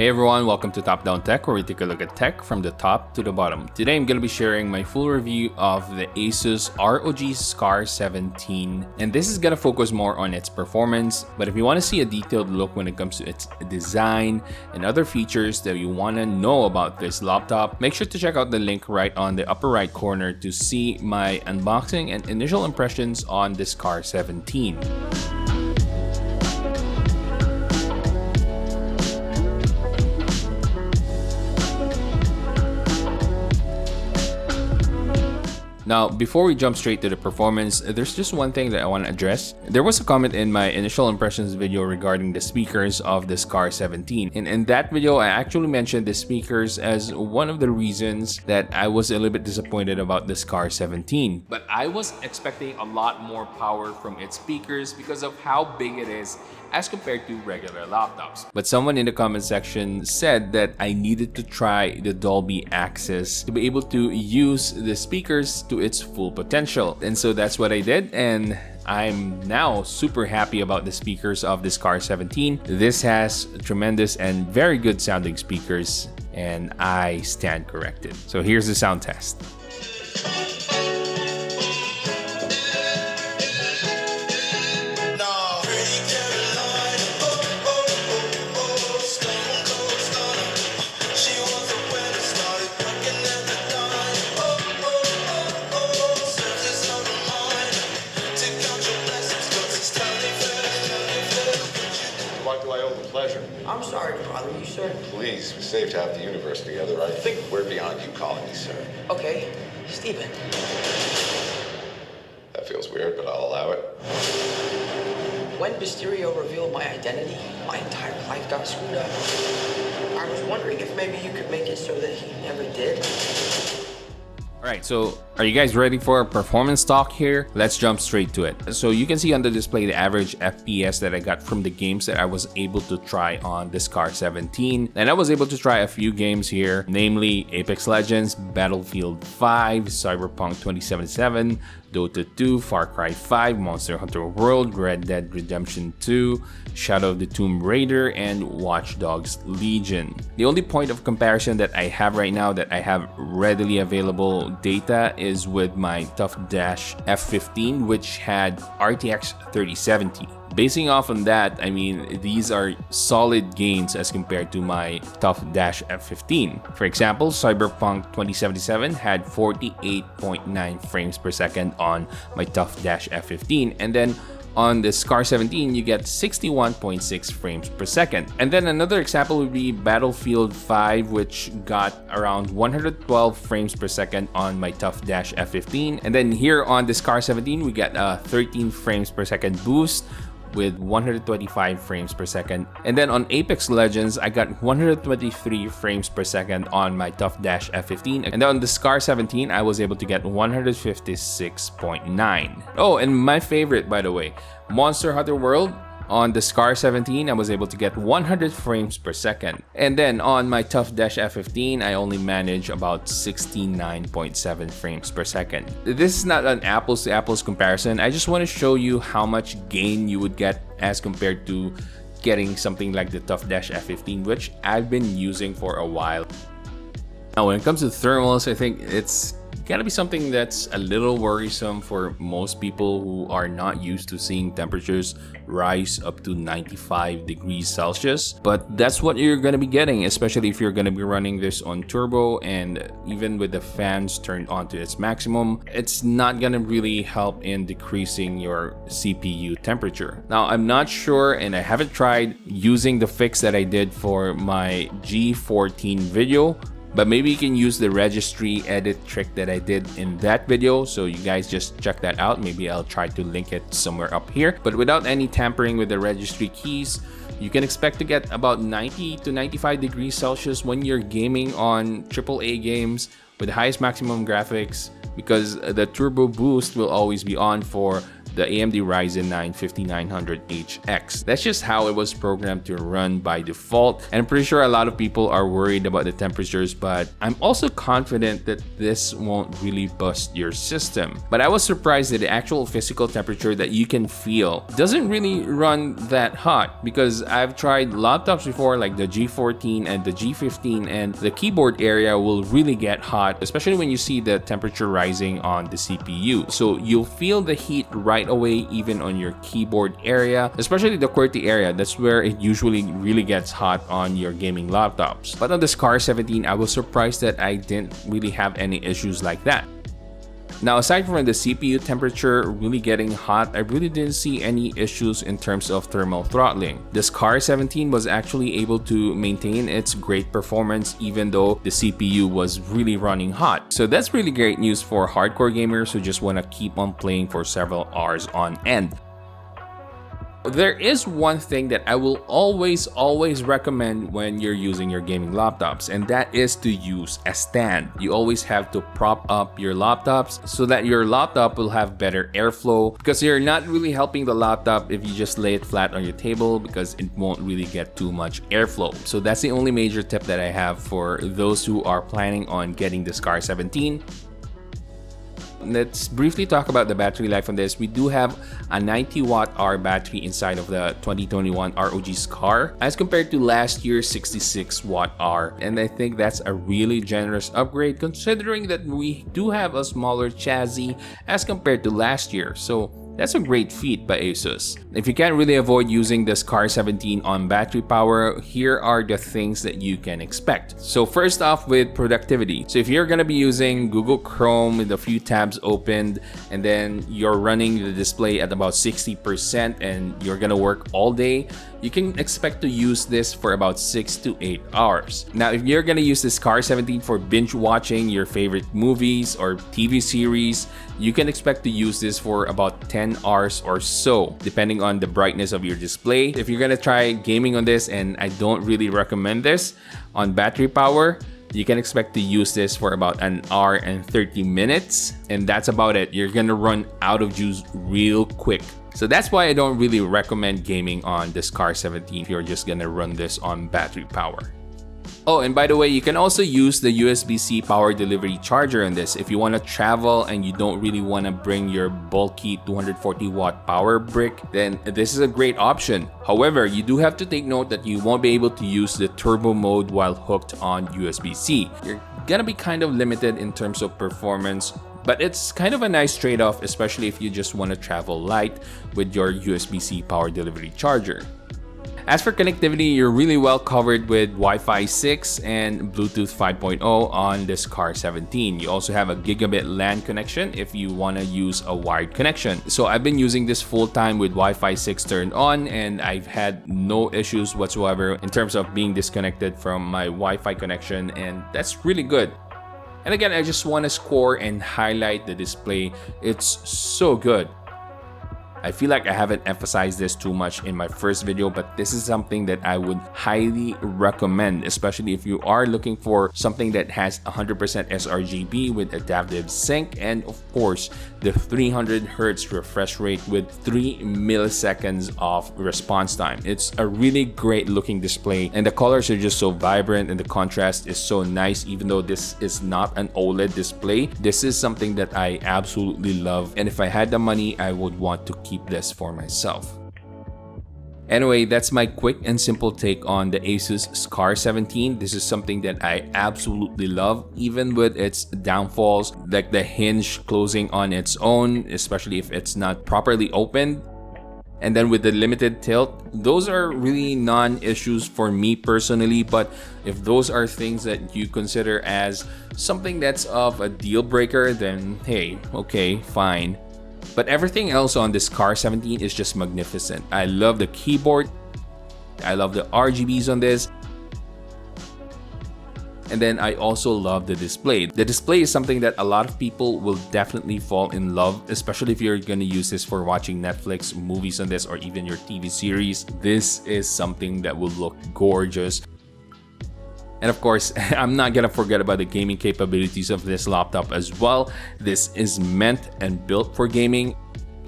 Hey everyone, welcome to Top Down Tech, where we take a look at tech from the top to the bottom. Today I'm going to be sharing my full review of the ASUS ROG Scar17, and this is going to focus more on its performance. But if you want to see a detailed look when it comes to its design and other features that you want to know about this laptop, make sure to check out the link right on the upper right corner to see my unboxing and initial impressions on the Scar17. Now, before we jump straight to the performance, there's just one thing that I want to address. There was a comment in my initial impressions video regarding the speakers of the Scar17. And in that video, I actually mentioned the speakers as one of the reasons that I was a little bit disappointed about the Scar17. But I was expecting a lot more power from its speakers because of how big it is as compared to regular laptops. But someone in the comment section said that I needed to try the Dolby Access to be able to use the speakers to its full potential. And so that's what I did, and I'm now super happy about the speakers of the Scar17. This has tremendous and very good sounding speakers, and I stand corrected. So here's the sound test. I'm sorry to bother you, sir. Please, we saved half the universe together. I think we're beyond you calling me sir. Okay, Steven. That feels weird, but I'll allow it. When Mysterio revealed my identity, my entire life got screwed up. I was wondering if maybe you could make it so that he never did. Alright, so are you guys ready for a performance talk here? Let's jump straight to it. So you can see on the display the average FPS that I got from the games that I was able to try on the Scar17. And I was able to try a few games here, namely Apex Legends, Battlefield 5, Cyberpunk 2077, Dota 2, Far Cry 5, Monster Hunter World, Red Dead Redemption 2, Shadow of the Tomb Raider, and Watch Dogs Legion. The only point of comparison that I have right now that I have readily available data is with my TUF F15, which had RTX 3070. Basing off on that, I mean, these are solid gains as compared to my TUF F15. For example, Cyberpunk 2077 had 48.9 frames per second on my TUF F15, and then on the Scar17, you get 61.6 frames per second. And then another example would be Battlefield 5, which got around 112 frames per second on my TUF F15. And then here on the Scar17, we get a 13 frames per second boost with 125 frames per second. And then on Apex Legends, I got 123 frames per second on my TUF F15. And then on the Scar17, I was able to get 156.9. Oh, and my favorite, by the way, Monster Hunter World. On the Scar17, I was able to get 100 frames per second. And then on my TUF F15, I only managed about 69.7 frames per second. This is not an apples to apples comparison. I just want to show you how much gain you would get as compared to getting something like the TUF F15, which I've been using for a while. Now, when it comes to thermals, I think it's gotta be something that's a little worrisome for most people who are not used to seeing temperatures rise up to 95 degrees Celsius. But that's what you're gonna be getting, especially if you're gonna be running this on turbo, and even with the fans turned on to its maximum, it's not gonna really help in decreasing your CPU temperature. Now, I'm not sure, and I haven't tried using the fix that I did for my G14 video, but maybe you can use the registry edit trick that I did in that video, so you guys just check that out. Maybe I'll try to link it somewhere up here. But without any tampering with the registry keys, you can expect to get about 90 to 95 degrees Celsius when you're gaming on AAA games with the highest maximum graphics, because the turbo boost will always be on for the AMD Ryzen 9 5900HX. That's just how it was programmed to run by default, and I'm pretty sure a lot of people are worried about the temperatures, but I'm also confident that this won't really bust your system. But I was surprised that the actual physical temperature that you can feel doesn't really run that hot, because I've tried laptops before like the G14 and the G15, and the keyboard area will really get hot, especially when you see the temperature rising on the CPU. So you'll feel the heat right away, even on your keyboard area, especially the QWERTY area. That's where it usually really gets hot on your gaming laptops. But on the Scar17, I was surprised that I didn't really have any issues like that. Now, aside from the CPU temperature really getting hot, I really didn't see any issues in terms of thermal throttling. The Scar17 was actually able to maintain its great performance even though the CPU was really running hot. So that's really great news for hardcore gamers who just want to keep on playing for several hours on end. There is one thing that I will always recommend when you're using your gaming laptops, and that is to use a stand. You always have to prop up your laptops so that your laptop will have better airflow, because you're not really helping the laptop if you just lay it flat on your table, because it won't really get too much airflow. So that's the only major tip that I have for those who are planning on getting the Scar17. Let's briefly talk about the battery life on this. We do have a 90 watt-hour battery inside of the 2021 ROG Scar as compared to last year's 66 watt-hour, and I think that's a really generous upgrade considering that we do have a smaller chassis as compared to last year. So that's a great feat by ASUS. If you can't really avoid using the Scar17 on battery power, here are the things that you can expect. So first off, with productivity. So if you're gonna be using Google Chrome with a few tabs opened, and then you're running the display at about 60% and you're gonna work all day, you can expect to use this for about 6 to 8 hours. Now, if you're gonna use the Scar17 for binge watching your favorite movies or TV series, you can expect to use this for about 10 hours or so, depending on the brightness of your display. If you're gonna try gaming on this, and I don't really recommend this on battery power, you can expect to use this for about an hour and 30 minutes, and that's about it. You're gonna run out of juice real quick. So that's why I don't really recommend gaming on the Scar17 if you're just gonna run this on battery power. Oh, and by the way, you can also use the USB-C power delivery charger on this. If you want to travel and you don't really want to bring your bulky 240 watt power brick, then this is a great option. However, you do have to take note that you won't be able to use the turbo mode while hooked on USB-C. You're gonna be kind of limited in terms of performance, but it's kind of a nice trade-off, especially if you just want to travel light with your USB-C power delivery charger. As for connectivity, you're really well covered with Wi-Fi 6 and Bluetooth 5.0 on the Scar17. You also have a gigabit LAN connection if you want to use a wired connection. So I've been using this full time with Wi-Fi 6 turned on, and I've had no issues whatsoever in terms of being disconnected from my Wi-Fi connection, and that's really good. And again, I just want to score and highlight the display. It's so good. I feel like I haven't emphasized this too much in my first video, but this is something that I would highly recommend, especially if you are looking for something that has 100% sRGB with adaptive sync, and of course the 300 Hz refresh rate with 3 milliseconds of response time. It's a really great looking display, and the colors are just so vibrant and the contrast is so nice. Even though this is not an OLED display, this is something that I absolutely love, and if I had the money, I would want to keep this for myself. Anyway, that's my quick and simple take on the ASUS Scar17. This is something that I absolutely love, even with its downfalls, like the hinge closing on its own, especially if it's not properly opened. And then with the limited tilt, those are really non-issues for me personally, but if those are things that you consider as something that's of a deal breaker, then hey, okay, fine. But everything else on this Scar17 is just magnificent. I love the keyboard. I love the RGBs on this. And then I also love the display. The display is something that a lot of people will definitely fall in love, especially if you're gonna use this for watching Netflix movies on this, or even your TV series. This is something that will look gorgeous. And of course, I'm not gonna forget about the gaming capabilities of this laptop as well. This is meant and built for gaming.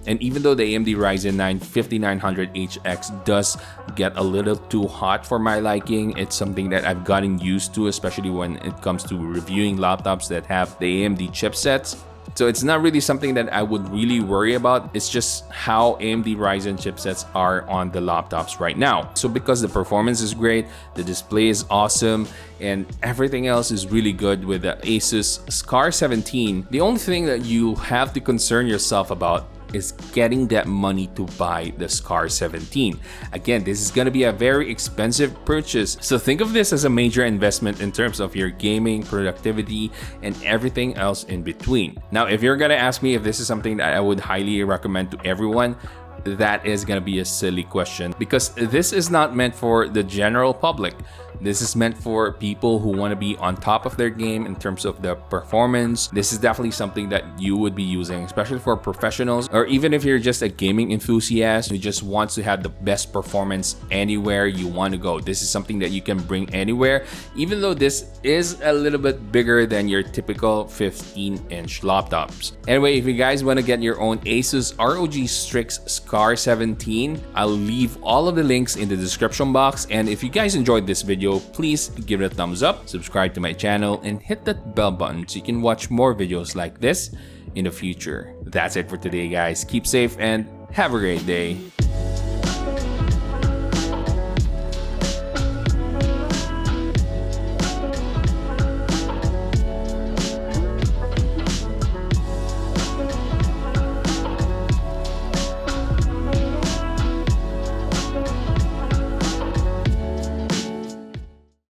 And even though the AMD Ryzen 9 5900HX does get a little too hot for my liking, it's something that I've gotten used to, especially when it comes to reviewing laptops that have the AMD chipsets. So it's not really something that I would really worry about. It's just how AMD Ryzen chipsets are on the laptops right now. So because the performance is great, the display is awesome, and everything else is really good with the ASUS Scar17, the only thing that you have to concern yourself about is getting that money to buy the Scar17. Again, this is going to be a very expensive purchase, so think of this as a major investment in terms of your gaming, productivity, and everything else in between. Now, if you're going to ask me if this is something that I would highly recommend to everyone, that is going to be a silly question, because this is not meant for the general public. This is meant for people who want to be on top of their game in terms of the performance. This is definitely something that you would be using, especially for professionals, or even if you're just a gaming enthusiast who just wants to have the best performance anywhere you want to go. This is something that you can bring anywhere, even though this is a little bit bigger than your typical 15-inch laptops. Anyway, if you guys want to get your own ASUS ROG Strix Scar17, I'll leave all of the links in the description box. And if you guys enjoyed this video, please give it a thumbs up, subscribe to my channel, and hit that bell button so you can watch more videos like this in the future. That's it for today, guys. Keep safe and have a great day.